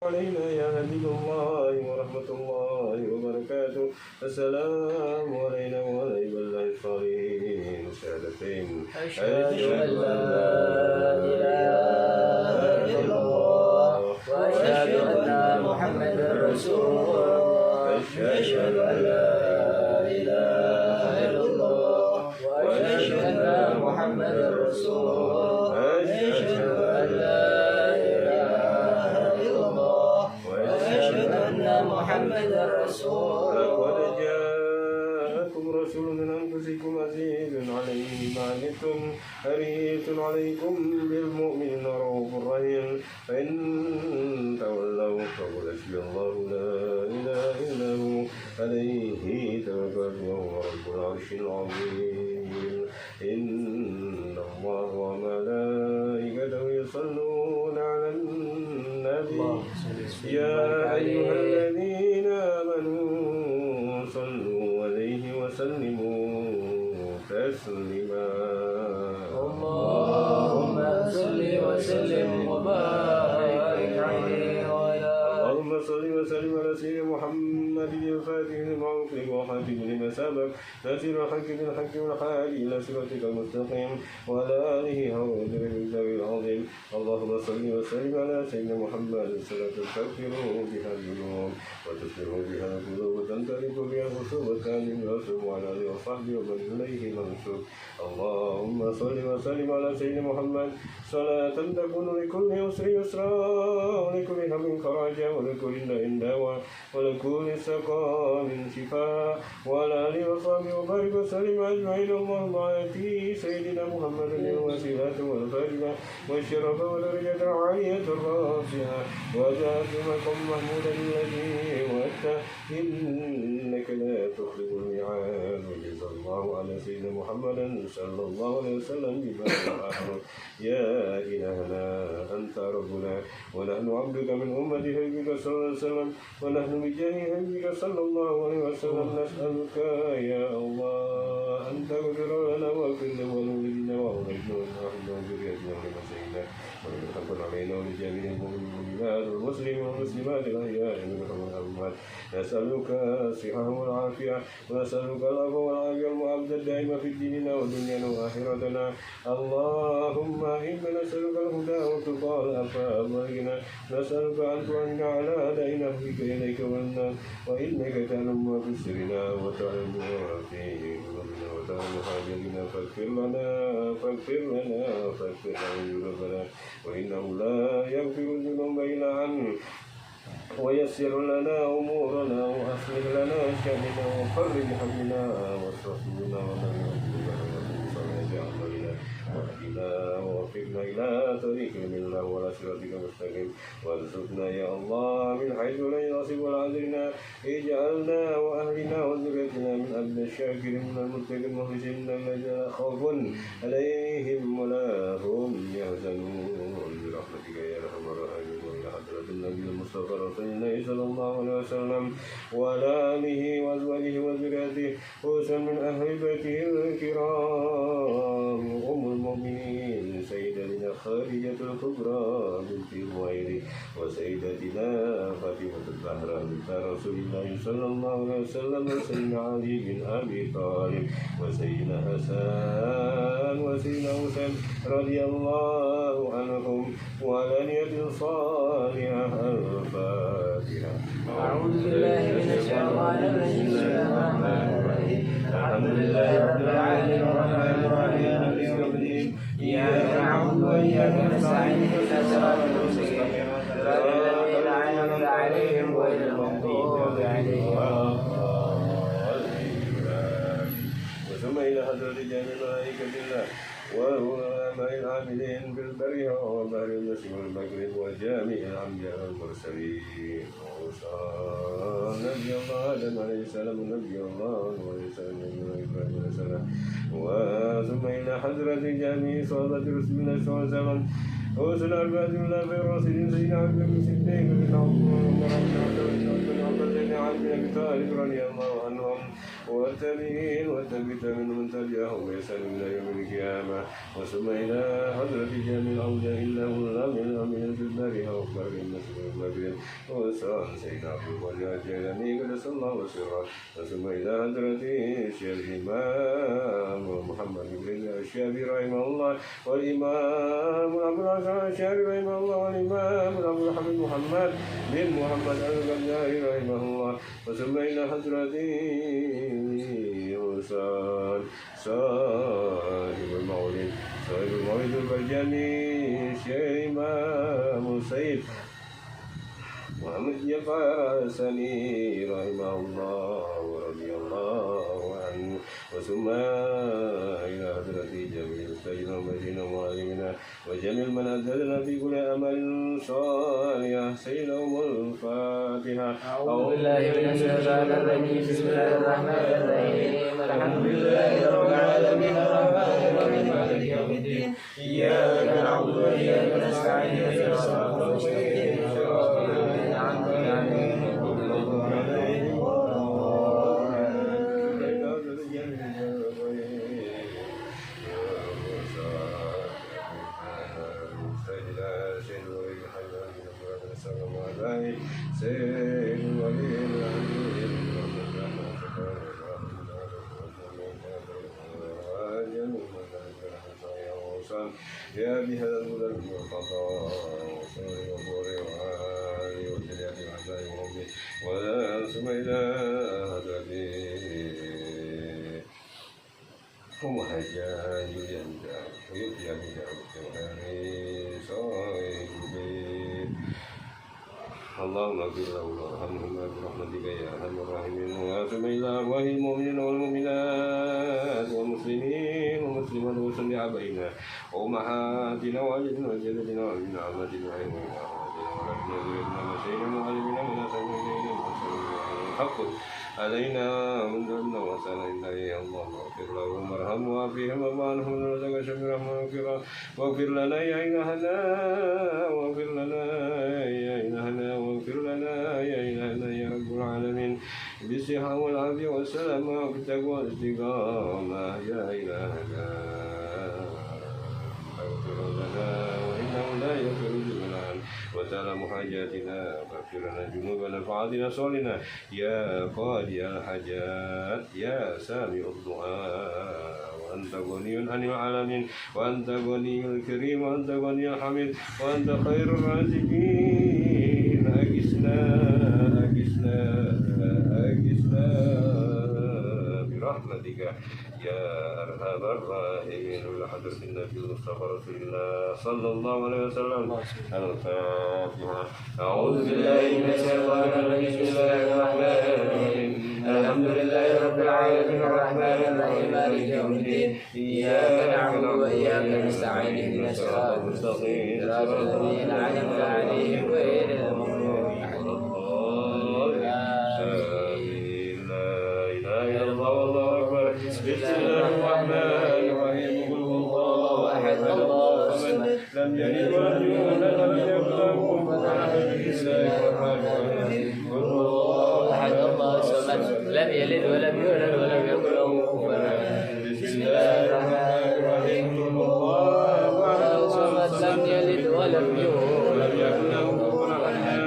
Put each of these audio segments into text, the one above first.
علينا يا هدي الله ورحمة الله وبركاته. السلام علينا وعلى عباد الصالحين. شهادتين أشهد أن لا إله إلا الله وأشهد أن محمدا رسول الله. أشهد أن لا إله إلا الله وأشهد أن محمدا رسول الله. أشهد أن لا إله إلا الله وأشهد أن محمدا رسول الله. لقد جاءكم رسول من أنفسكم عزيز عليه ما عنتم حريص عليكم بالمؤمنين رؤوف رحيم. فإن تولوا فقل حسبي الله لا إله إلا هو عليه توكلت وهو رب العرش العظيم. إن الله وملائكته يصلون على النبي يا أيها الذين آمنوا صلوا عليه وسلموا تسليما. اللهم صل وسلم وبارك عليه وعلى اللهم صل وسلم على سيدنا محمد الفاتح لما أغلق وخاتم لما سبق ناصر الحق بالحق والهادي إلى صراطك المستقيم وعلى آله حق قدره العظيم. اللهم صل وسلم على سيدنا محمد صلاة تغفر بها الذنوب وتسلم بها القلوب وتنطلق بها الخصوم وتعلم الرسول وعلى آله وصحبه ومن إليه منسوب. اللهم صل وسلم على سيدنا محمد صلاة تكون لكل يسر يسرا ولكل هم خراجا ولكل داء دواء ولكل سقام شفاء وعلى آله وصحبه وبارك وسلم أجمعين. اللهم آتي سيدنا محمد الوسيلة والفضيلة والشرف والدرجة العالية الرافعة وجعلت مقام محمودا الذي وعدته إنك لا تخلف الميعاد. وجزا الله على سيدنا محمد صلى الله عليه وسلم ببارك الآخر. يا إلهنا أنت ربنا ونحن عبدك من أمة حبيبك صلى الله عليه وسلم ونحن بجاه حبيبك صلى الله عليه وسلم نسألك يا الله أن تغفر لنا واغفر لوالدينا وأولادنا ونحن وذريتنا ولمن شهدنا ولمن حق علينا ولجميع المؤمنات والمسلمين والمسلمات الأحياء منهم والأموات. نسألك الصحة والعافية ونسألك العفو والعافية المعبد الدائمة في ديننا ودنيانا وآخرتنا. اللهم إنا نسألك الهدى والتقى والعفاف والغنى. نسألك أن تعيننا على أداء نحوك إليك والناس وإنك تعلم ما في سرنا وتعلم ما في قلوبنا وتعلم حاجتنا فاغفر لنا ذنوبنا وإنه لا يغفر الذنوب إلا أنت. ويسر لنا أمورنا وأصلح لنا شأننا وفرج همنا واصرف بنا ونبينا وصلنا أعمالنا واهدنا ووفقنا إلى طريق الله ولا صراطك المستقيم. وارزقنا يا الله من حيث لا يحتسب ولا عذرنا. اجعلنا وأهلنا وذريتنا من عبد الشاكر من المتقين المخلصين الذين لا خوف عليهم ولا هم يحزنون برحمتك يا أرحم الراحمين. حضرة النبي المصطفى رسول الله صلى الله عليه وسلم وعلى آله وأزواجه وذريته خصوصا من أهل بيته الكرام أم المؤمنين سيدتنا خديجة الكبرى بنت الخويلد وسيدتنا فاطمة الزهراء بنت رسول الله صلى الله عليه وسلم وسيدنا علي بن أبي طالب وسيدنا حسن وسيدنا حسين رضي الله عنهم وعلى نية صالحة. الفاتحة. أعوذ بالله من الشيطان الرجيم. بسم الله الرحمن الرحيم. الحمد لله رب العالمين الرحمن الرحيم مالك يوم الدين. إياك نعبد وإياك نستعين اهدنا الصراط المستقيم صراط الذين أنعمت عليهم غير المغضوب عليهم ولا الضالين. وثم إلى حضرة جميع ملائكة الله وعلماء العاملين بالبر والبحر والمشرق والمغرب وجامع الأنبياء والمرسلين نبي الله آدم عليه السلام ونبي الله عليه السلام وإبراهيم عليه السلام. وثم إلى حضرة جميع صحابة رسول الله صلى الله عليه وسلم وسلم أربعة من الله الراشدين سيدنا عبد الله بن سيدنا بن عمر بن عبد الله بن أبي طالب رضي الله عنهم والتابعين والتابعين من تبعهم بإحسان إلى يوم القيامة وثم إلى حضرة جميع الأولياء إلا الله من الأمين في البارها وأكبر المسجد المبين وسلام سيدنا عبد الله الجيلاني قدس الله وسره ثم إلى حضرة الشيخ الإمام محمد بن الشافعي رحمه الله والإمام أبو الحسن الشافعي رحمه الله والإمام أبو الحمد محمد بن محمد الغزالي رحمه الله وثم إلى حضرة حسين صاحب المولد البرجاني الشيخ إمام سيد محمد جعفر الثاني رحمه الله ورضي الله عنه وثم إلى حضرة جميع السيدنا ومسيدنا ومعلمنا وجميع من أدلنا في كل أمل صالح سيدهم الفاتحة. أعوذ بالله من الشيطان الرجيم. بسم الله الرحمن الرحيم. الحمد لله رب العالمين الرحمن الرحيم مالك يوم الدين إياك نعبد وإياك نستعين اهدنا الصراط المستقيم صراط الذين أنعمت عليهم غير المغضوب عليهم يا بهذا الهدى المرتضى وسر الغفور وآله وجلال الأحباب وربي ولا ثم إلى هدى هم حجاج ينجح ويؤتي بجاه صاحبين اللهم اغفر له وارحمهما برحمتك يا ارحم الراحمين واتم الى ارواح المؤمنين والمؤمنات والمسلمين والمسلمات وصل علينا وامهاتنا واجدنا وجدتنا وابن عمتنا وعلمنا ولدنا وسيدنا معلمنا ونسالنا حق علينا من ذنبنا وسالنا اليه اللهم اغفر لهم وارحمهم وعافهم وعنهم ورزق شكر رحمه واغفر لنا يا الهنا واغفر لنا يا الهنا واغفر لنا يا إلهنا يا رب العالمين بالصحة والعافية والسلامة والتقوى والاستقامة يا إلهنا اغفر لنا وإنه لا يغفر الجبلان وتعلم حاجاتنا واغفر لنا ذنوبنا فعاطنا صالنا يا قاضي الحاجات يا سامع الدعاء وأنت غني عن العالمين وأنت غني الكريم وأنت غني الحميد وأنت خير الرازقين أجسنا برحمتك يا أرحم الراحمين لحضرة النبي المصطفى رسول الله صلى الله عليه وسلم. الفاتحة. أعوذ بالله من الشيطان الرجيم. بسم الله الرحمن الرحيم. الحمد لله رب العالمين الرحمن الرحيم مالك يوم الدين إياك نعبد وإياك نستعين اهدنا الصراط المستقيم صراط الذين أنعمت عليهم غير المغضوب عليهم. بسم الله الرحمن الرحيم. قل هو الله احد الله الصمد لم يلد ولم يولد ولم يكن له كفوا احد. بسم الله الرحمن الرحيم. قل هو الله احد الله الصمد لم يلد ولم يولد ولم يكن له كفوا احد. بسم الله الرحمن الرحيم. قل هو الله احد الصمد لم يلد ولم يولد ولم يكن له كفوا احد.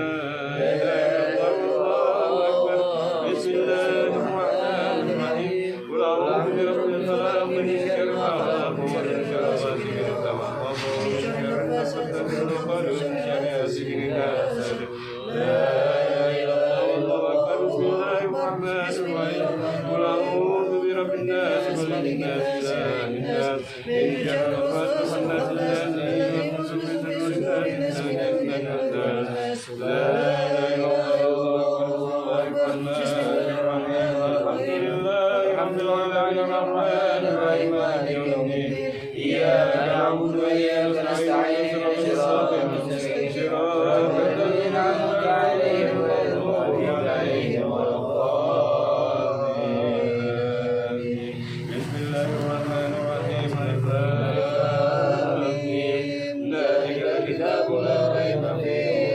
بسم الله الرحمن الرحيم. قل أعوذ برب الفلق من شر ما خلق ومن شر غاسق إذا وقب ومن شر النفاثات في العقد ومن شر حاسد إذا حسد. لا إله إلا الله والله أكبر. بسم الله الرحمن الرحيم. قل أعوذ برب الناس ملك الناس إله الناس من شر الوسواس الناس الذي يوسوس في صدور الناس من الناس. لا إله إلا الله والله أكبر. الحمد لله الرحمن الرحيم مالك يوم الدين إياك نعبد وإياك نستعين اهدنا الصراط المستقيم صراط الذين أنعمت عليهم غير المغضوب عليهم ولا الضالين. بسم الله الرحمن الرحيم. ذلك الكتاب لا ريب فيه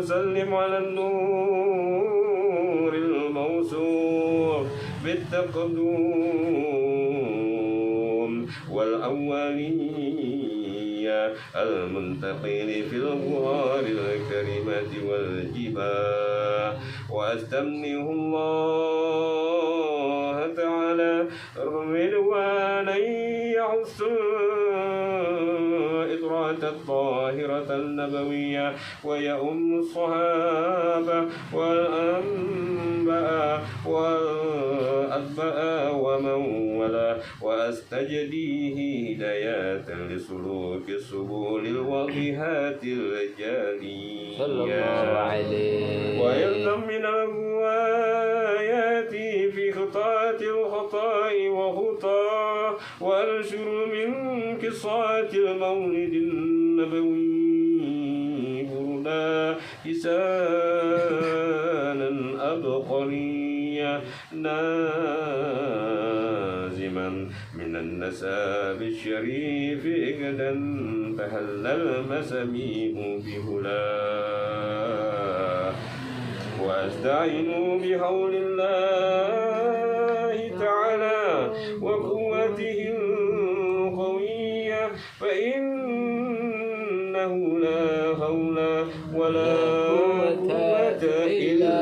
وسلم على النور الموصوف بالتقدم والأولية المنتقل في الغار الكريمة والجبال، وأستمنه الله تعالى رضوانا يحث الإطرات الطاهرة النبوية ويؤم الصحابة والأنباء والأتباء ومن ولا، وأستجديه هداية لسلوك السبل الواضحات الجالية صلى الله عليه. ويلزم من الروايات في خطاة الخطاء وخطاه، وأنشر من قصات المولد النبوي بردا لسانا أبقريا نازما من النساب الشريف إجدا فهل المساميع بهلاه، واستعين بحول الله تعالى وقوته القوية، فإنه لا حول ولا قوة إلا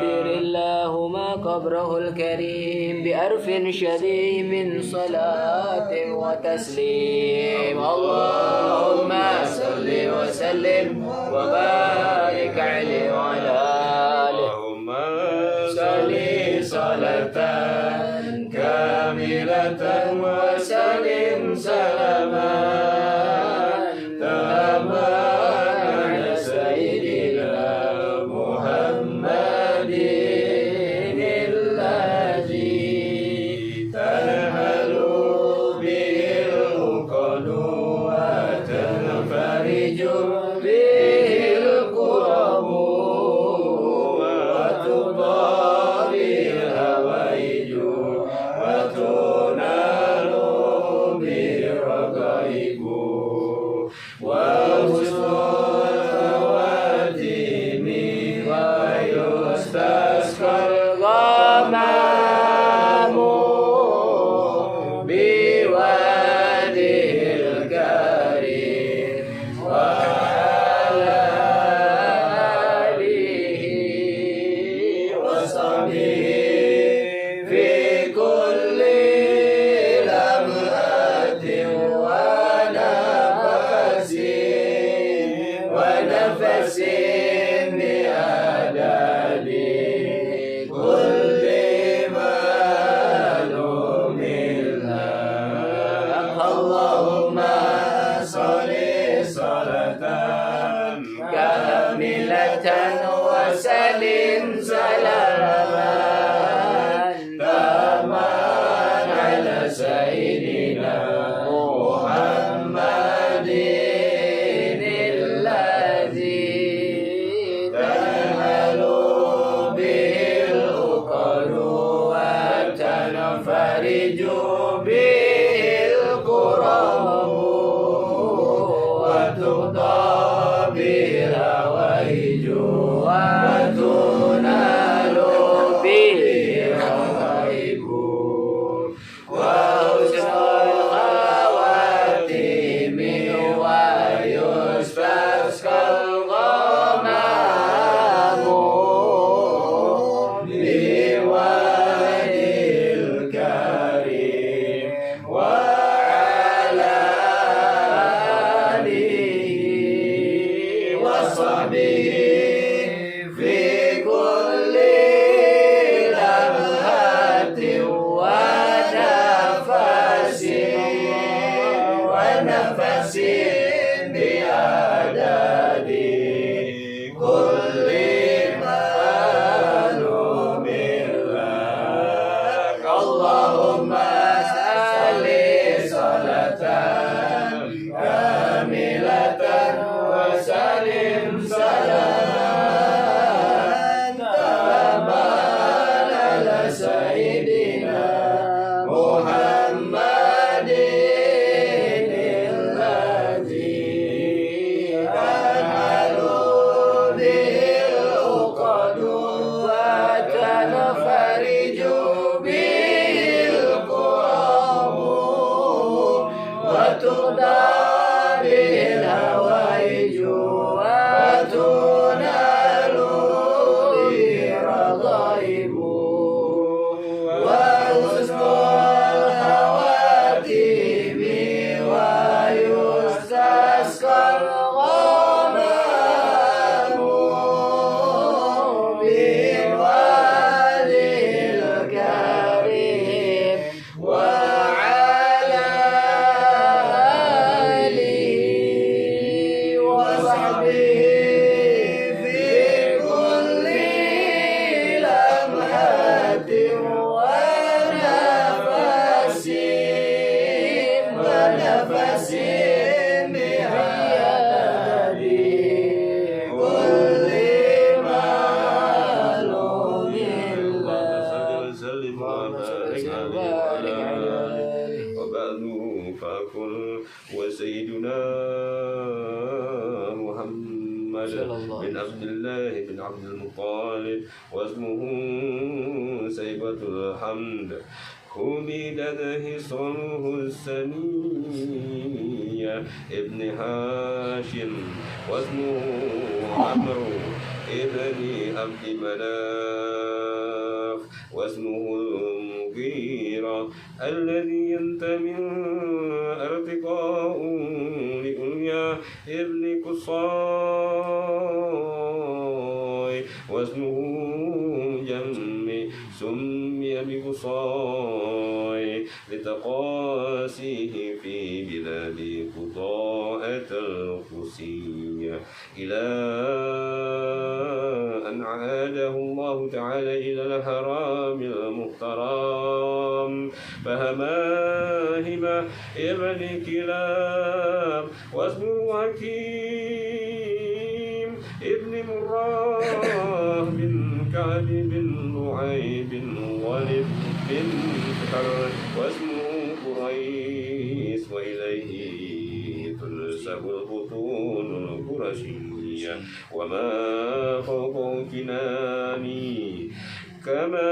بالله. اللهم قبره الكريم بأرف شديد من صلاة وتسليم. اللهم صل وسلم وبارك عليه وعلى آله. اللهم صل صلاة كاملة وسلم سلاما تاما على سيدنا محمد الذي تنهل به العقد وتنفرج به الكرب وتضاري الهوائج وتنال به الرغائب وحسن الخواتيم ويستسقى الغمام بوادي الكريم وعلى آله وصحبه في كل لمحة ونفس بعدد كل معلوم لك. اللهم صل صلاة كاملة وسلم سلاما تاما على سيدنا محمد الذي تنهل به العقد وتنفرج به الكرب وتقضى به الهوائج وتنال به الرغائب وحسن الخواتيم ويستسقى الغمام بوادي الكريم وعلى آله وبعد فأقول وسيدنا محمد بن عبد الله بن عبد المطلب واسمه سيبة الحمد حمدت حصنه السنية ابن هاشم واسمه عمرو ابن عبد مناف واسمه المغيرة الذي ينتمي ارتقاء لأنيا ابن قصاي واسمه جمي سمي بقصاي لتقاسيه في بلاد قضاءة القسية إلى أن عاده الله تعالى إلى الحرام المحترم فهماهم ابن كلاب واسمه حكيم ابن مراه بن كعب بن لعي بن غالب بن فخر واسمه قريش وإليه تنسب البطون القرشية وما فوق كناني كما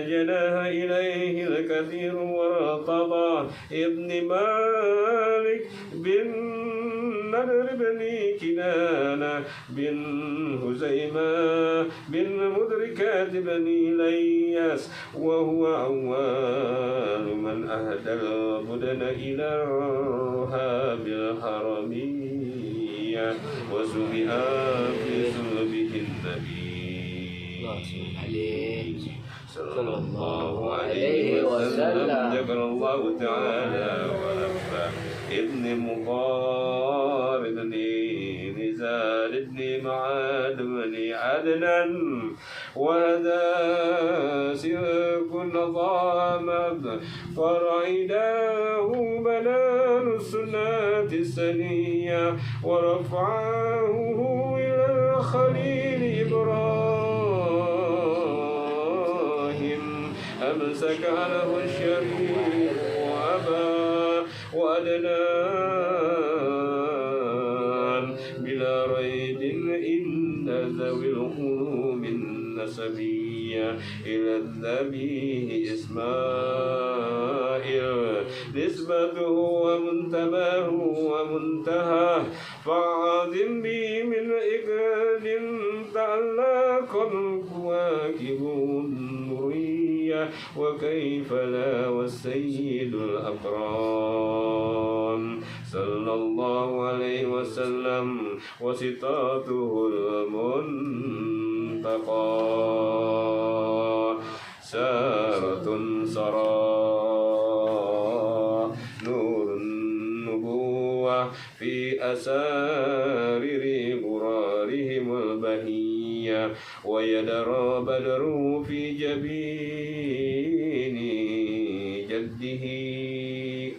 جناه إليه الكثير وارتضى ابن مالك بن نذر بن كنانة بن هزيمة بن مدركات بن لياس وهو أول من أهدى البدن إلى الرهاب الحرمية وسمع في صلبه النبي صلى الله عليه وسلم ذكر الله تعالى ونفى ابن مقار ابن نزار ابن معاد بن عدنان وهذا سلك نظامد فرعيناه بنان السنة السنية ورفعه إلى الخليل إبراهيم أمسك له الشريف وأبى وأدنان بلا ريب إن ذوي القلوب النسبية إلى الذبيه إسماعيل نسبته ومنتباه ومنتهى فعظم بي من إكرام تعلق الكواكب النورية وكيف لا والسيد الأكرم صلى الله عليه وسلم وصفاته المنتقى سارة سرى نور النبوة في أسارر قرارهم البهية ويدرى بدر في جبين جده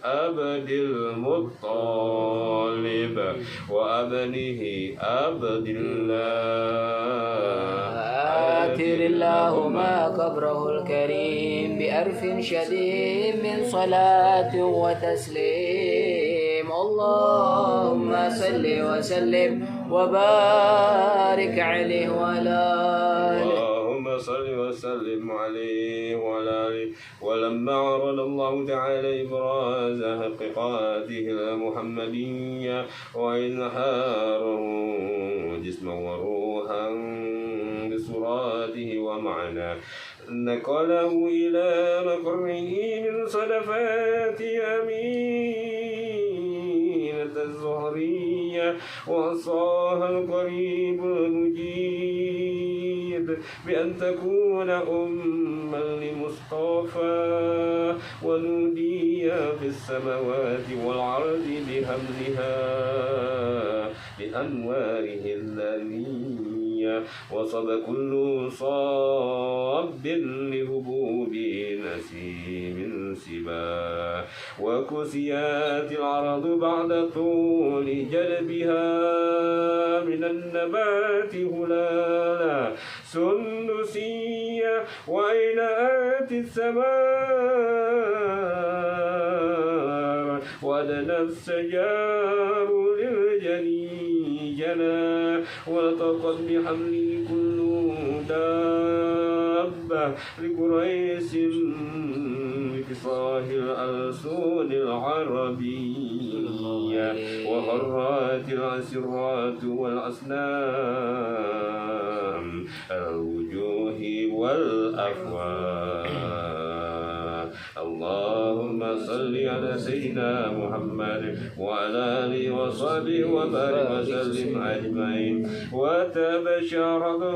أبد المطلب وأبنه أبد الله آتر اللهم قبره الكريم بأرف شديد من صلاة وتسليم اللهم صل وسلم وبارك عليه وعلى آله اللهم صل وسلم عليه وعلى آله ولما عرض الله تعالى إبراز حقيقاته المحمدية وإظهاره جسما وروحا بصراته ومعناه نقله إلى مقره من صدفات أمينة الزهرية وعصاها القريب المجيد بأن تكون أما لمصطفى ونودي في السماوات والأرض بحملها بأنواره اللامية وصب كل صاب لهبوب نسيم سبا وكسيات العرض بعد طول جلبها من النبات هلالا سندسية وإلى آت الثمار ودنا السجار للجني جنا وطقت بحمل كل دابة لقريش بفصاح الألسن العربية وغرات الأسرات والأصنام الوجوه والأفواه. اللهم صل على سيدنا محمد وعلى آله وصحبه وبارك وسلم أجمعين. وتبشرهم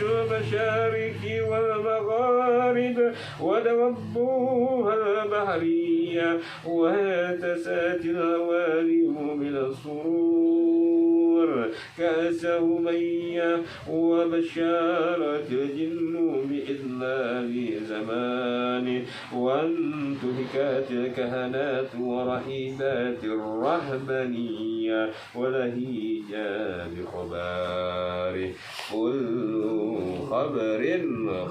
المشارق والمغارب ودوبوها البحرية وهتسات الأوالي من السرور كأسه مية وبشارت الجن بإذلال زمان وانتهكت الكهنات ورهيبات الرهبانية ولهيجا بخبار كل خبر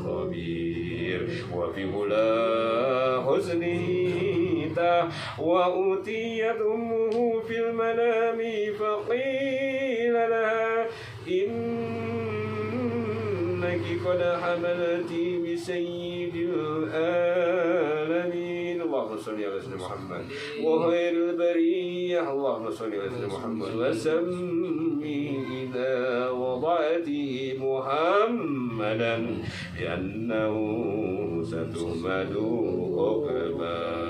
خبير وفي هلا حزنه وأتيت أمه في المنام فقيل لها إنك قد حملت بسيد العالمين. اللهم صل على سيدنا محمد وخير البرية. اللهم صل على سيدنا محمد وسمي إذا وضعته محمدا لأنه ستهمد عقباه.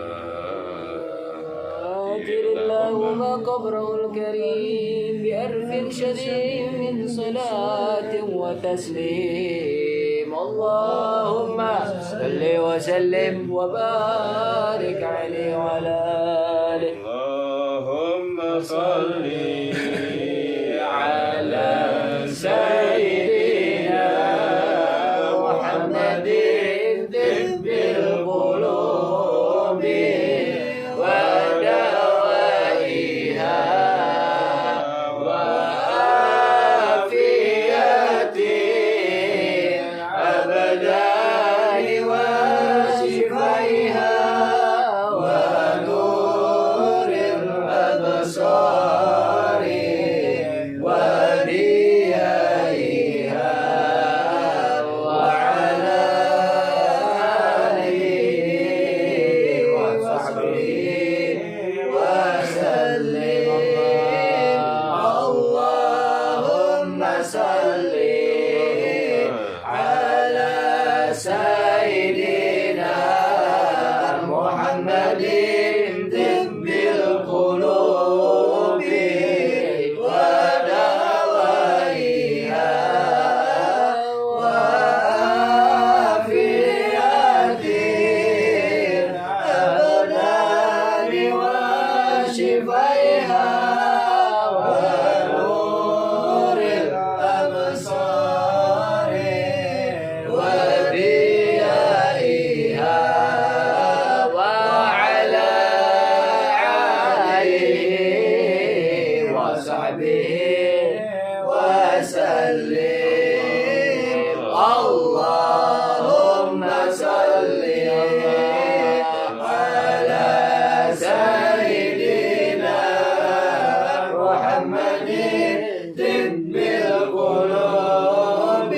اللهم قبره الكريم بأرف شديد من صلاة وتسليم. اللهم صل وسلم وبارك عليه وعلى آله. اللهم صل على سيدنا محمد طب القلوب ودوائها وعافية الأبدان وشفائها ونور الأبصار وديائها وعلى آله وصحبه وسلم. اللهم صل على سيدنا محمد طب القلوب ودوائها وعافية الأبدان وشفائها ونور الأبصار وديائها وعلى آله وصحبه وسلم. اللهم صل على سيدنا محمد طب القلوب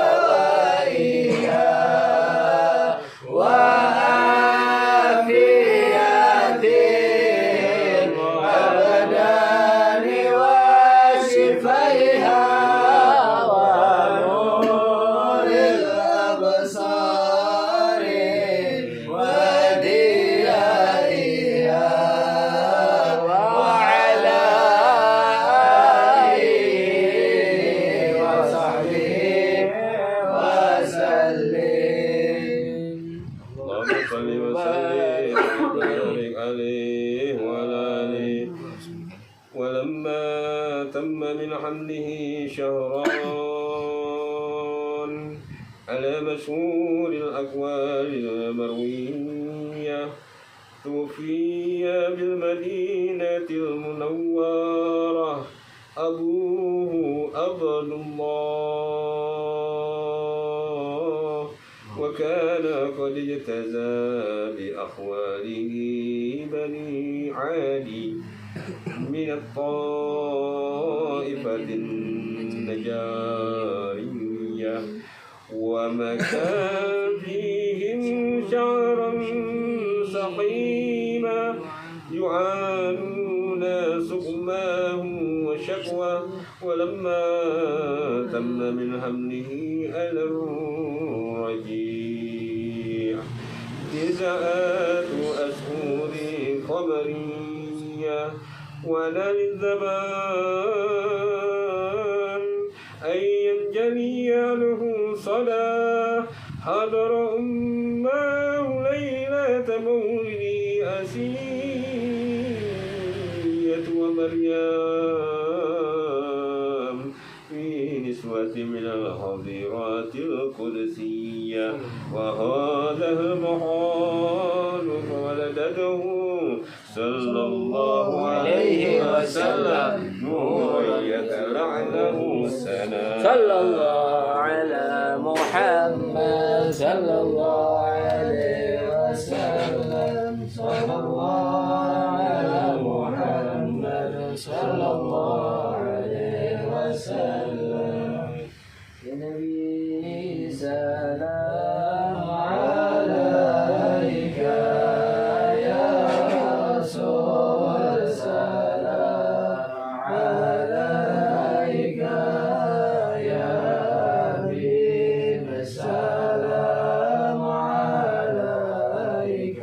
ودوائها وعافية الأبدان وشفائها ونور الأبصار وديائها وعلى آله وصحبه وسلم. اللهم صل وسلم وبارك عليه وعلى آله. ولما تم من حمله شهران على مشهور الأقوال المروية توفي بالمدينة المنورة أبوه عبد الله وكان قد اجتزى بأخواله بني عادي من الطائفة النجارية ومكى فيهم شعرا سقيما يعانون سقماه وشكوى ولما تم من حمله على الرجيع جزاءات أسهور خبرية ولا للزمان أن ينجلي له صلاة حضر أمه ليلة مولده أسية ومريم في نسوة من الحضيرات القدسية وهذا المحال فولدته صلى الله عليه وسلم نورا يتلعله السلام صلى الله على محمد صلى الله عليه وسلم صلى الله على محمد صلى الله عليه وسلم يا نبي سلام عليك يا رسول سلام عليك يا حبيب السلام عليك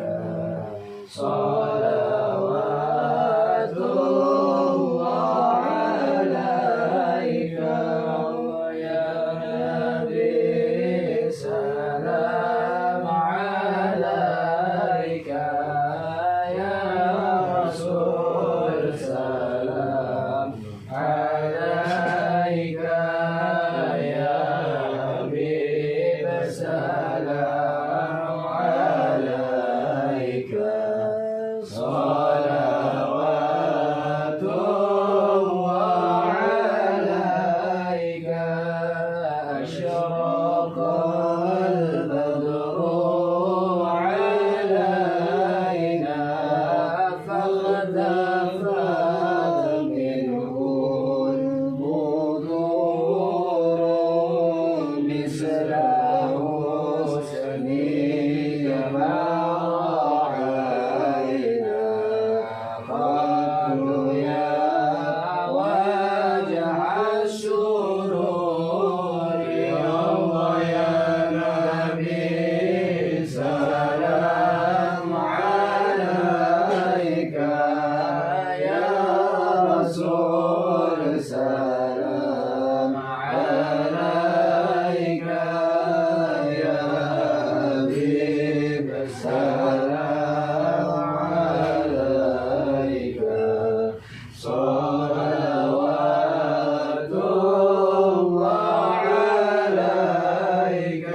صلوات الله عليك يا نبي سلام عليك يا رسول سلام عليك يا حبيب السلام عليك صلوات الله عليك أشرق البدر علينا فاختفت منه البدور مثل حسنك ما رأينا قالوا يا وجه السرور الله يا نبي سلام عليك يا رسول سلام عليك يا حبيب السلام عليك صلوات الله عليك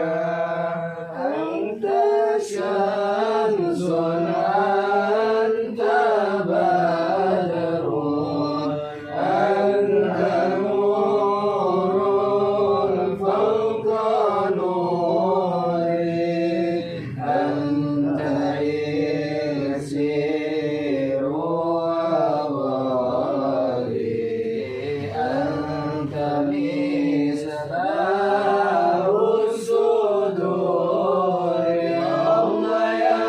أنت شمس أنت بدر أنت نور فوق نوري أنت يسير وغالي أنت مصباح الصدور الله يا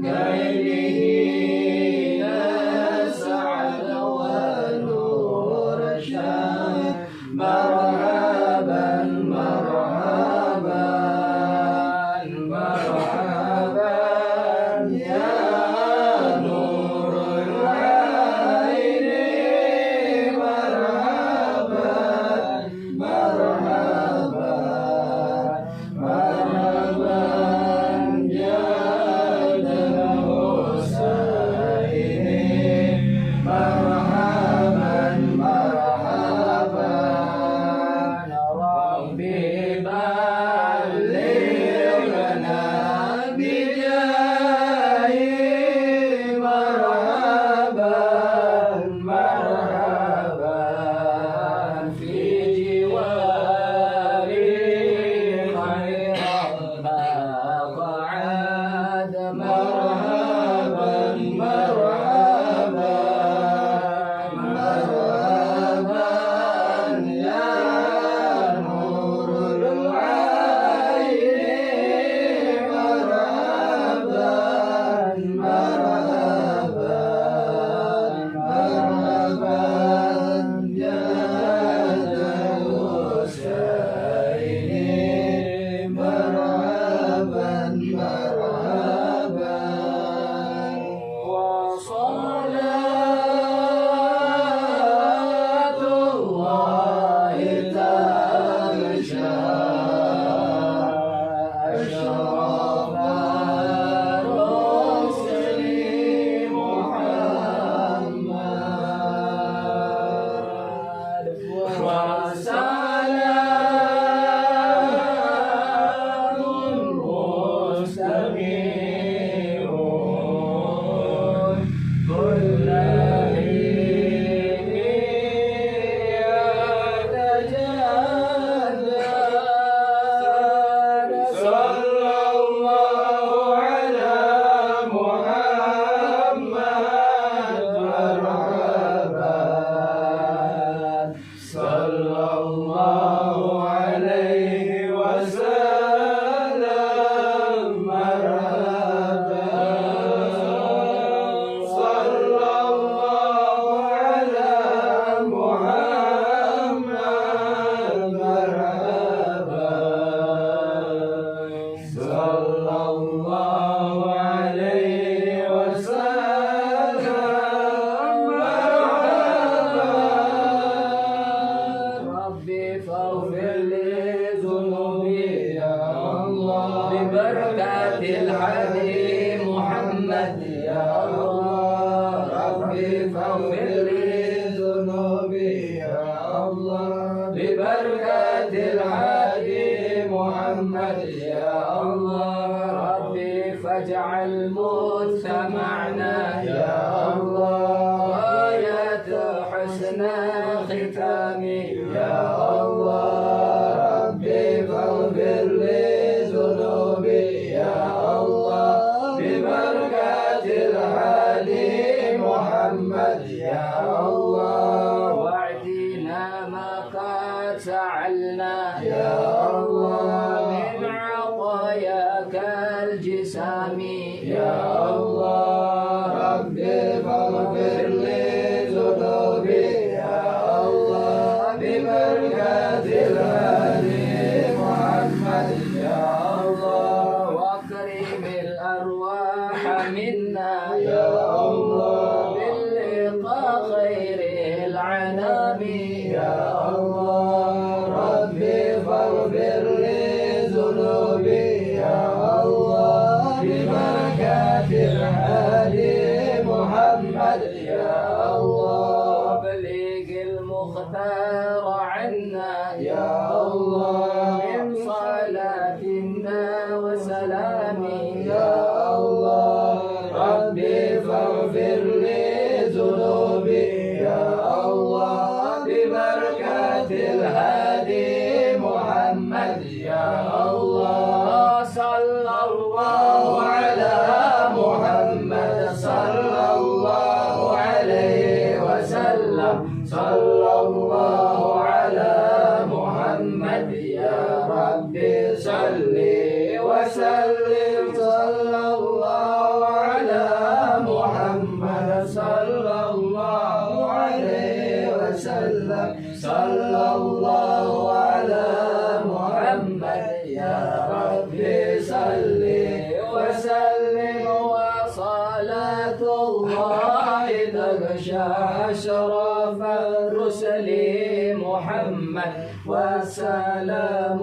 غيره نسعد ونور حسن الختام يا الله ربي فاغفر لي ذنوبي يا الله ببركة الهادي محمد يا الله واعطنا ما قد سعلنا يا الله من عطاياك الجسام يا الله ربي فاغفر لي ذنوبي يا الله ببركة الهادي محمد يا الله واكرم الأرواح منا يا الله باللقاء خير العنام يا الله ربي فاغفر لي ذنوبي يا الله ببركة الهادي محمد يا الله وابلغ المختار عنا يا الله من صلاتنا وسلام يا الله ربي فاغفر لي ذنوبي يا الله ببركة الهادي محمد يا الله صلى الله على محمد صلى الله عليه وسلم صلى الله على محمد يا ربي صل وسلم صلى الله على محمد صلى الله عليه وسلم صلى الله على محمد يا ربي صل وسلم وصلاة الله تغشى أشرف الرسل محمد وسلام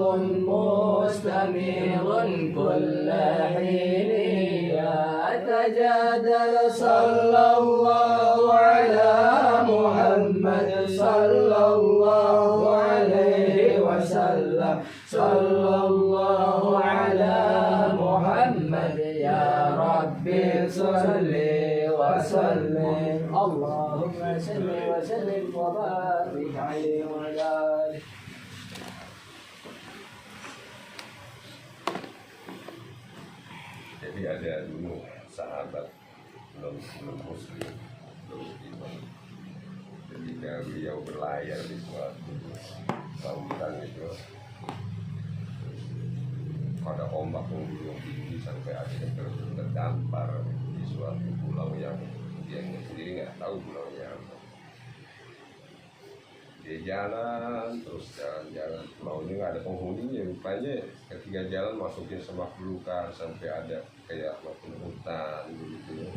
مستمر كل حين يتجادل صلى الله على محمد صلى الله عليه وسلم صلى الله على محمد يا ربي صل وسلم اللهم صل وسلم وبارك عليه وعلى آله. Jadi ada dulu sahabat belum muslim, belum iman. Ketika beliau berlayar di suatu lautan itu, ada ombak yang tinggi sampai akhirnya terdampar di suatu pulau yang dia sendiri nggak tahu pulaunya apa. Dia jalan terus jalan, pulaunya nggak ada penghuninya. Rupanya ketika jalan masukin semak belukar sampai ada kayak makin hutan gitu.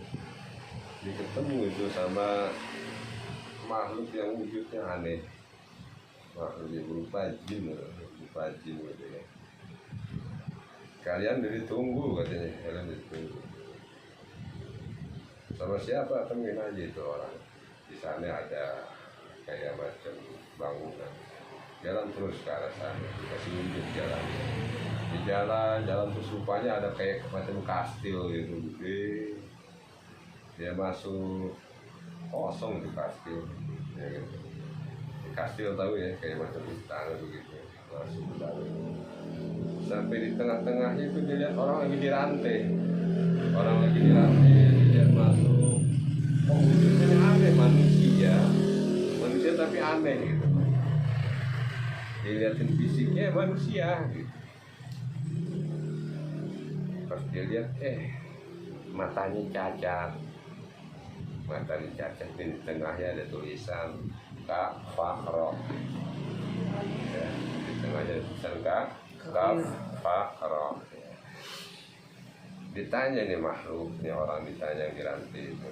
Dia ketemu itu sama makhluk yang wujudnya aneh, makhluk yang berupa jin gitu ya. Kalian ditunggu katanya, kalian ditunggu. Sama siapa? Temuin aja itu orang. Di sana ada kayak macam bangunan. Jalan terus ke arah sana, dikasih unjuk jalan. Di jalan terus rupanya ada kayak macam kastil gitu. Dia masuk kosong itu kastil. Ya, gitu. Kastil tahu ya, kayak macam istana begitu. Masuk ke dalam. Sampai di tengah-tengahnya itu dia lihat orang lagi dirantai. Dia masuk. Oh, wujudnya aneh, manusia tapi aneh gitu. Dilihatin fisiknya manusia gitu. Pas dia lihat, matanya cacat. Di tengahnya ada tulisan Kak Fakro. Ya, di tengahnya ada tulisan Kak Fakro. Ditanya nih makhluk, nih orang ditanya yang dirantai itu.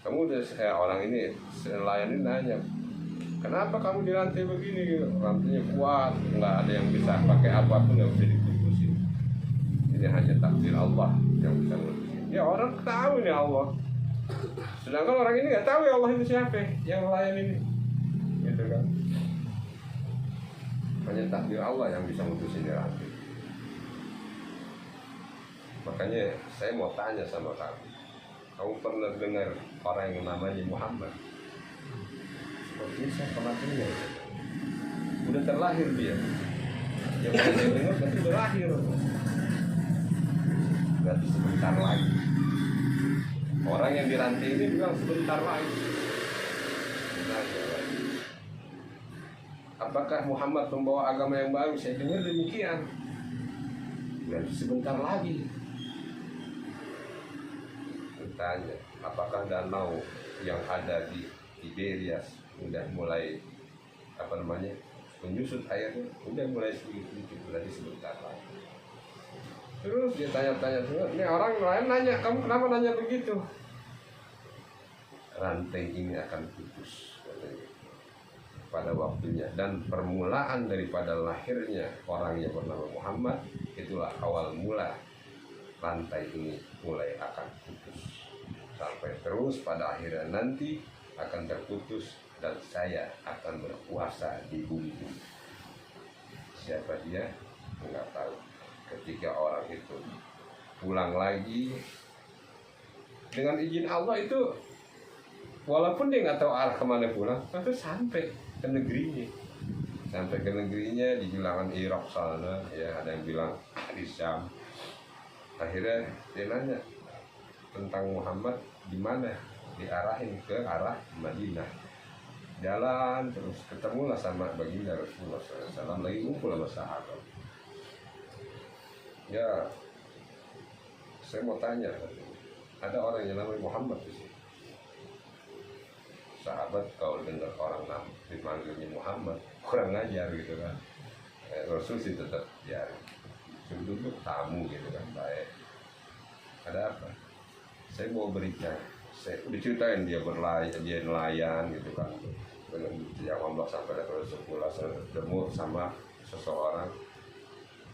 Kamu udah orang ini nelayan ini nanya, kenapa kamu dirantai begini? Rantainya kuat, nggak ada yang bisa pakai apapun, nggak bisa diputusin. Ini hanya takdir Allah yang bisa memutusin. Ya orang tahu ini Allah. Sedangkan orang ini nggak tahu ya Allah itu siapa, yang nelayan ini, gitu kan? Hanya takdir Allah yang bisa memutusin rantai. Makanya saya mau tanya sama kamu pernah dengar orang yang namanya Muhammad? ini saya pernah dengar. Udah terlahir dia. Yang saya dengar berarti udah lahir. Berarti sebentar lagi. Orang yang dirantai ini bilang sebentar lagi. Apakah Muhammad membawa agama yang baru? Saya dengar demikian. Berarti sebentar lagi. Bertanya, apakah danau yang ada di Tiberias udah mulai menyusut airnya? Udah mulai sedikit, berarti sebentar lagi. Terus dia tanya-tanya terus. Ini orang lain nanya, kamu kenapa nanya begitu? Rantai ini akan putus pada waktunya, dan permulaan daripada lahirnya orang yang bernama Muhammad itulah awal mula rantai ini mulai akan putus sampai terus pada akhirnya nanti akan terputus dan saya akan berkuasa di bumi. Siapa dia? Enggak tahu. Ketika orang itu pulang lagi dengan izin Allah itu, walaupun dia nggak tahu arah kemana pulang, tapi sampai ke negerinya, di bilangan Irak sana, ya ada yang bilang di Syam. Akhirnya dia nanya tentang Muhammad di mana, diarahin ke arah Madinah. Jalan terus ketemulah sama baginda Rasulullah SAW lagi ngumpul sama sahabat. Ya, saya mau tanya, ada orang yang namanya Muhammad di sini. Sahabat kalau dengar orang dipanggilnya Muhammad, kurang ajar gitu kan. Rasul sih tetap ya duduk tamu gitu kan, baik. Ada apa? Saya mau berita. Saya udah ceritain dia nelayan gitu kan. Yang Allah sampai level 10 ketemu sama seseorang.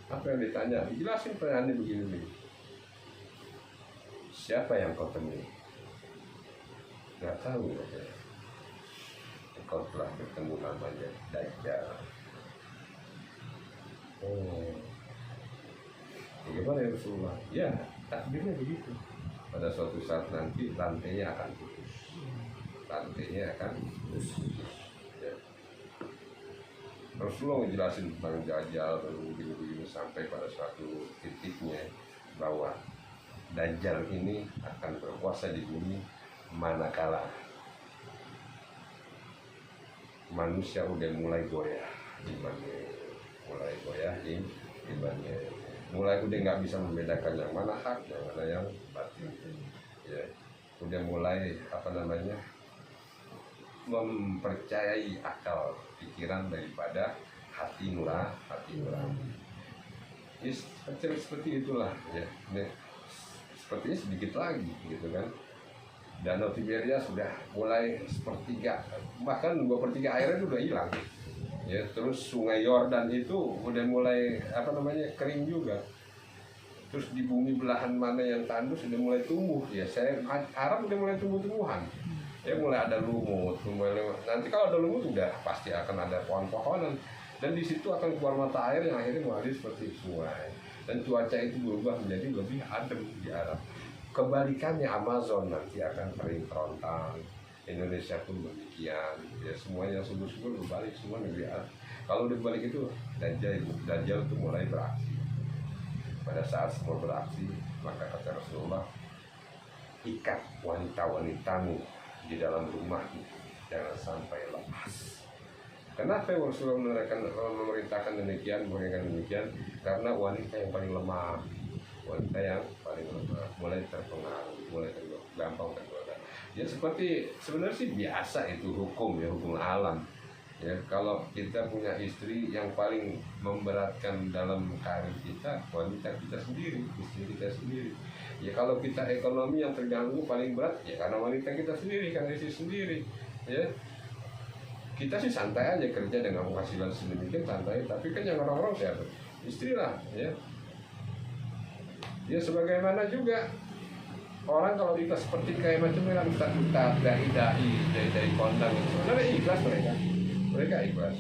Apa yang ditanya? Dijelasin pertanyaannya begini. Siapa yang kau temui? Gak tahu ya. Kau telah bertemu namanya Dajjal. Oh, bagaimana ya Rasulullah? Ya, takdirnya begitu. Pada suatu saat nanti rantainya akan putus. Ya. Rasulullah menjelaskan tentang Dajjal begini sampai pada suatu titiknya bahwa Dajjal ini akan berkuasa di bumi manakala manusia udah mulai goyah imannya, mulai udah nggak bisa membedakan yang mana hak, yang mana yang batil, ya udah mulai mempercayai akal pikiran daripada hati nurani. Ya, seperti itulah ya. Sepertinya sedikit lagi gitu kan. Danau Tiberias sudah mulai sepertiga, bahkan 2/3 airnya itu udah hilang. Ya, terus sungai Yordan itu udah mulai kering juga. Terus di bumi belahan mana yang tandus sudah mulai tumbuh. Ya, saya harap udah mulai tumbuh-tumbuhan. Ya, mulai ada lumut, nanti kalau ada lumut udah pasti akan ada pohon-pohonan, dan di situ akan keluar mata air yang akhirnya mengalir seperti sungai, dan cuaca itu berubah menjadi lebih adem di Arab. Kebalikannya Amazon nanti akan kering kerontang, Indonesia pun demikian, ya semuanya subur-subur berbalik semua negeri Arab. Kalau dibalik itu Dajjal itu mulai beraksi. Pada saat semua beraksi, maka kata Rasulullah, ikat wanita-wanitamu di dalam rumah, jangan sampai lepas. Kenapa Rasulullah memerintahkan demikian, karena wanita yang paling lemah, mulai terpengaruh, gampang tergoda. Ya seperti sebenarnya sih biasa itu hukum alam. Ya, kalau kita punya istri yang paling memberatkan dalam karir kita, wanita kita sendiri, istri kita sendiri. Ya kalau kita ekonomi yang terganggu paling berat, ya karena wanita kita sendiri, karena istri sendiri. Ya, kita sih santai aja kerja dengan penghasilan sedemikian santai, tapi kan yang orang-orang siapa? Istri lah, ya. Ya sebagaimana juga orang kalau kita seperti kayak macam yang ustaz dari kondang, sebenarnya ikhlas mereka ikhlas.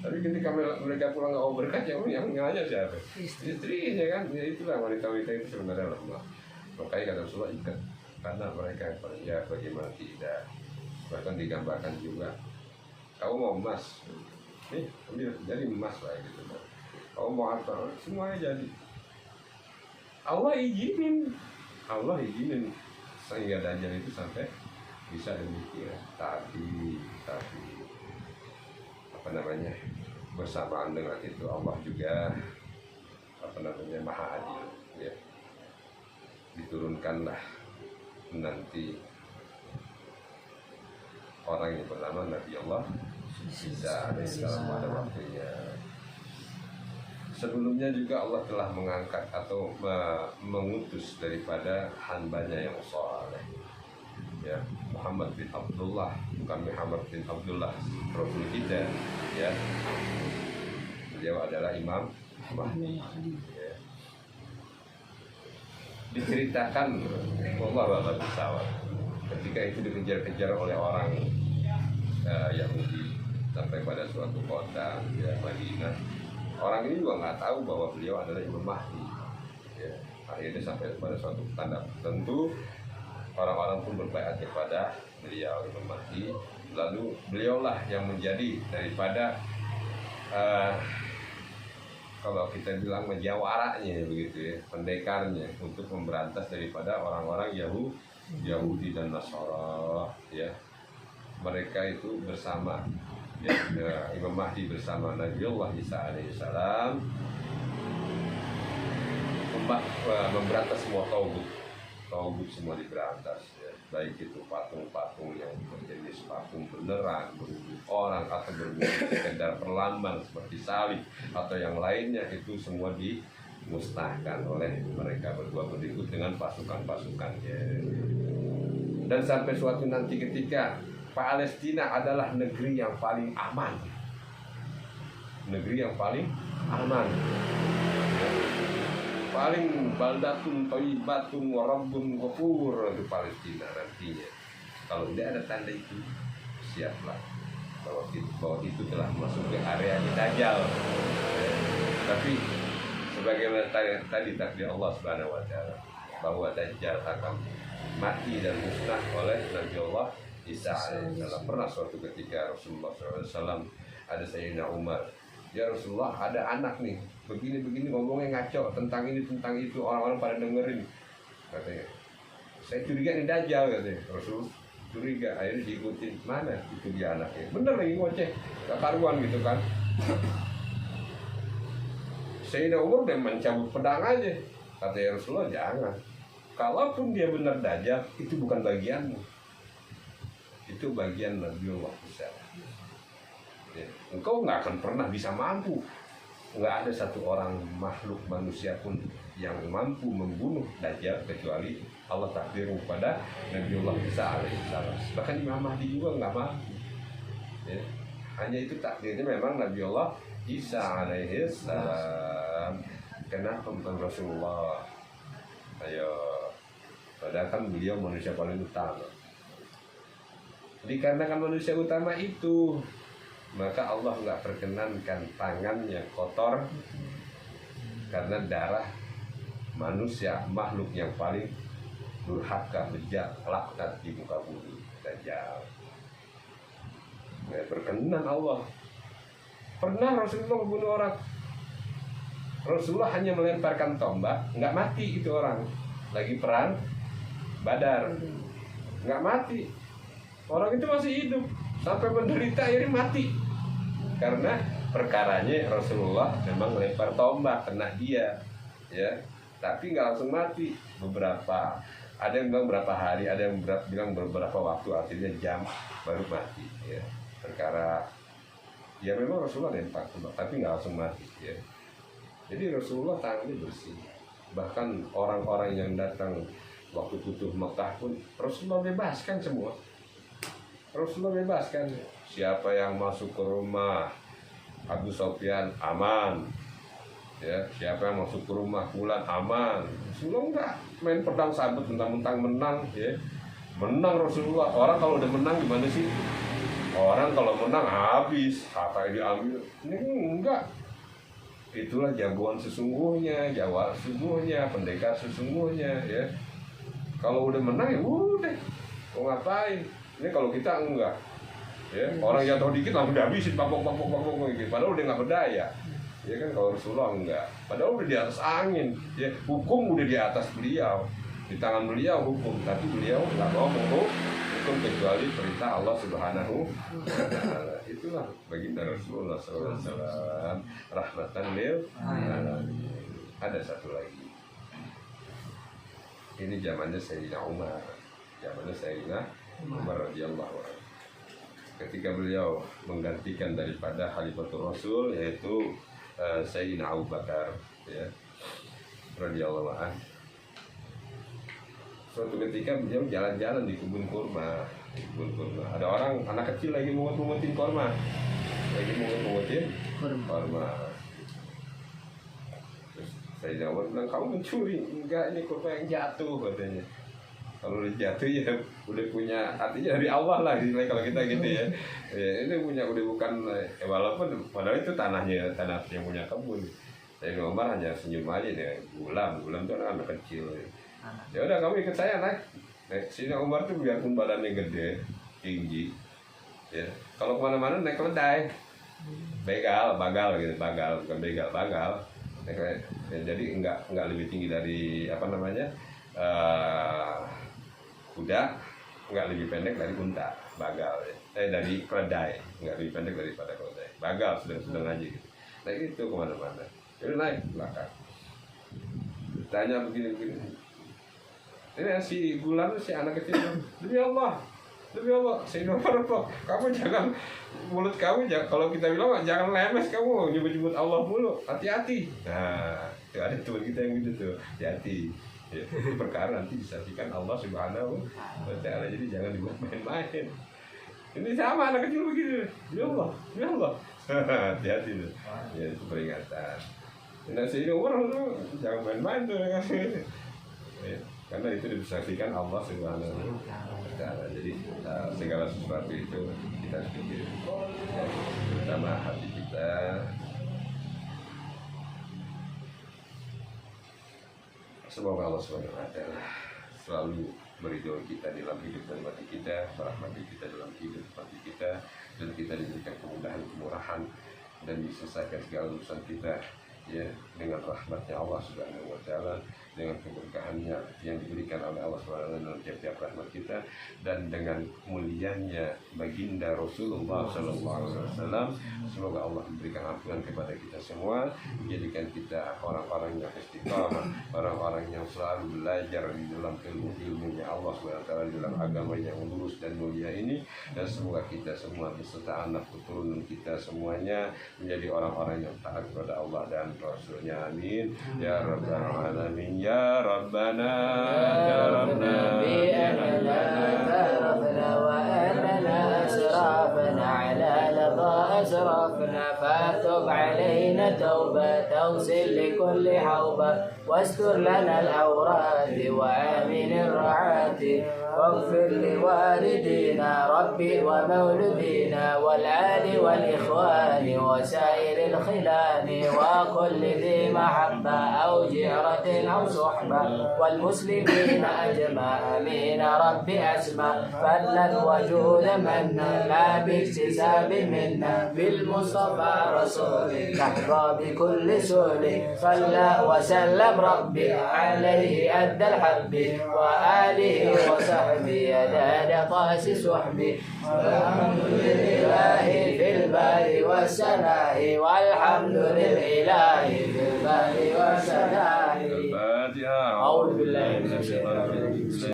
Tapi ketika mereka pulang nggak berkat, yang aja siapa? Istrinya kan. Ya itulah wanita-wanita itu sebenarnya lemah. Makanya kata Rasulullah ikat, karena mereka ya bagaimana tidak. Bahkan digambarkan juga kamu mau emas, nih ambil jadi emas lah gitu kan. Kamu mau apa, semuanya jadi. Allah izinin sehingga Dajjal itu sampai bisa demikian. Tapi apa namanya, bersamaan dengan itu Allah juga apa namanya maha adil ya. Diturunkanlah nanti orang yang bernama Nabi Allah Isa alaihissalam pada waktunya. Sebelumnya juga Allah telah mengangkat atau mengutus daripada hambanya yang saleh ya, Muhammad bin Abdullah, bukan Muhammad bin Abdullah Rasul kita ya. Beliau adalah Imam Mahdi ya. Diceritakan Allah bakal bersawat ketika itu dikejar-kejar oleh orang Yahudi sampai pada suatu kota ya, Madinah. Orang ini juga nggak tahu bahwa beliau adalah Imam Mahdi ya. Akhirnya sampai pada suatu tanda tertentu orang-orang pun berbaiat kepada beliau Imam Mahdi. Lalu beliaulah yang menjadi daripada kalau kita bilang menjawaranya begitu ya, pendekarnya untuk memberantas daripada orang-orang Yahudi dan Nasara ya. Mereka itu bersama ya, Imam Mahdi bersama Nabiullah Isa alaihissalam memberantas semua tauhid semua diberantas ya. Baik itu patung-patung yang berjenis patung beneran berwujud orang atau berwujud sekedar perlambang seperti salib atau yang lainnya, itu semua dimusnahkan oleh mereka berdua berikut dengan pasukan-pasukannya. Dan sampai suatu nanti ketika Palestina adalah negeri yang paling aman, negeri yang paling aman ya. Paling baldatun thayyibatun wa rabbun ghafur itu Palestina nantinya. Kalau tidak ada tanda itu, siaplah bahwa itu telah masuk ke area Dajjal ya. Tapi sebagaimana tadi takdir Allah Subhanahu wa taala bahwa Dajjal akan mati dan musnah oleh Nabi Allah Isa alaihissalam. Pernah suatu ketika Rasulullah SAW ada Sayyidina Umar, ya Rasulullah ada anak nih begini-begini ngomongnya ngaco tentang ini tentang itu, orang-orang pada dengerin katanya. Saya curiga ini Dajjal katanya. Rasul curiga, akhirnya diikutin, mana itu dia anaknya, bener lagi ngoceh gak karuan gitu kan. Sayyidina Umar udah mencabut pedang aja, kata ya Rasulullah jangan, kalaupun dia benar Dajjal itu bukan bagianmu, itu bagian Nabiullah Isa ya. Engkau nggak akan pernah bisa mampu, nggak ada satu orang makhluk manusia pun yang mampu membunuh Dajjal kecuali Allah takdirkan kepada Nabiullah Isa alaihissalam. Bahkan Imam Mahdi juga nggak mampu ya. Hanya itu takdirnya memang Nabiullah Isa alaihissalam. Kenapa bukan Rasulullah? Ayo, padahal kan beliau manusia paling utama. Dikarenakan manusia utama itu, maka Allah nggak perkenankan tangannya kotor karena darah manusia, makhluk yang paling durhaka, bejat, laknat di muka bumi, Dajjal. Nggak berkenan Allah. Pernah Rasulullah membunuh orang, Rasulullah hanya melemparkan tombak, nggak mati itu orang. Lagi perang Badar, nggak mati. Orang itu masih hidup sampai menderita akhirnya mati karena perkaranya Rasulullah memang melempar tombak kena dia ya, tapi nggak langsung mati. Beberapa, ada yang bilang berapa hari, ada yang bilang beberapa waktu, artinya jam baru mati ya. Perkara ya memang Rasulullah lempar tombak tapi nggak langsung mati ya. Jadi Rasulullah tangannya bersih. Bahkan orang-orang yang datang waktu tutup Mekah pun Rasulullah bebaskan semua. Rasulullah bebaskan, siapa yang masuk ke rumah Abu Sufyan aman ya, siapa yang masuk ke rumah Fulan aman. Rasulullah enggak main pedang sabut mentang-mentang menang ya. Menang Rasulullah. Orang kalau udah menang gimana sih? Orang kalau menang habis, hartanya diambil. Ini enggak. Itulah jagoan sesungguhnya, jawab sesungguhnya, pendekar sesungguhnya ya. Kalau udah menang ya udah, mau ngapain? Ini kalau kita enggak, Ya, orang jatuh dikit langsung dihabisin, pak gitu. Padahal udah nggak berdaya. Ya kan kalau Rasulullah enggak. Padahal udah di atas angin. Ya, hukum udah di atas beliau. Di tangan beliau hukum, tapi beliau nggak mau hukum kecuali perintah Allah Subhanahu wa Ta'ala. Itulah baginda Rasulullah SAW, rahmatan lil alamin. Ada satu lagi. Ini zamannya Sayyidina Umar. Zamannya Sayyidina Umar radhiyallahu anhu. Ketika beliau menggantikan daripada Khalifatul Rasul, yaitu Sayyidina Abu Bakar, ya, radhiyallahu anhu. Suatu ketika beliau jalan-jalan di kebun kurma. Ada orang, anak kecil lagi mungut-mungutin kurma. Terus Sayyidina Umar bilang, kamu mencuri? Enggak, ini kurma yang jatuh katanya. Kalau udah jatuh ya udah punya, artinya dari Allah lah kalau kita gitu ya. Ya ini punya, udah bukan, walaupun padahal itu tanah yang punya kebun. Sayyidina Umar hanya senyum aja deh. Gulam itu anak kecil. Ya udah kamu ikut saya naik. Sayyidina Umar tuh biarpun badannya gede, tinggi, ya. Kalau kemana-mana naik keledai, bagal gitu, bukan bagal. Jadi enggak lebih tinggi dari apa namanya, kuda, enggak lebih pendek dari unta, bagal. Dari keledai, enggak lebih pendek daripada keledai, bagal sedang aja gitu. Nah itu kemana-mana, jadi naik belakang. Tanya begini. Ini si Gulam, si anak kecil, demi Allah, Sayyidina Umar, kamu jangan, mulut kamu jangan, kalau kita bilang jangan lemes kamu, nyebut-nyebut Allah mulu, hati-hati. Nah, itu ada teman kita yang gitu tuh, hati-hati. Ya, itu perkara nanti disaksikan Allah Subhanahu wa Ta'ala, jadi jangan dibuat main-main. Ini sama anak kecil begitu, demi Allah, hati-hati tuh. Ya itu peringatan. Nah, Sayyidina Umar tuh jangan main-main tuh dengan ya. Karena itu disaksikan Allah Subhanahu wa Ta'ala. Jadi segala sesuatu itu kita harus pikir, terutama hati kita. Semoga Allah Subhanahu wa Ta'ala selalu meridhoi kita dalam hidup dan mati kita, merahmati kita dalam hidup mati kita, dan kita diberikan kemurahan dan diselesaikan segala urusan kita, ya, dengan rahmatnya Allah Subhanahu wa Ta'ala, dengan keberkahannya yang diberikan oleh Allah Subhanahu wa Ta'ala dalam tiap-tiap rahmat kita, dan dengan mulianya baginda Rasulullah SAW. Semoga Allah memberikan ampunan kepada kita semua, menjadikan kita orang-orang yang istiqamah, orang-orang yang selalu belajar di dalam ilmu-ilmunya Allah Subhanahu wa Ta'ala, di dalam agama yang lurus dan mulia ini. Dan semoga kita semua beserta anak keturunan kita semuanya menjadi orang-orang yang taat kepada Allah dan Rasulnya. Amin ya rabbal alamin. Ya Rabbana ya Rabbana أسرفنا فاتب علينا توبة توصل لكل حوبة واستر لنا العورات وآمن الرعاة واغفر لوالدينا ربي ومولدينا والآل والإخوان وسائر الخلان وكل ذي محبة أو جيرة أو صحبة والمسلمين أجمع آمين ربي أسمع فضلا وجودا منا لا باكتساب منا بالمصطفى رسولك نحظى بكل سول صلى وسلم ربي عليه أدى الحب وآله وصحبه يداد قاس صحبي والحمد لله في البر والسماء والحمد لله في البر والسماء. أعوذ بالله من الشيطان الرجيم.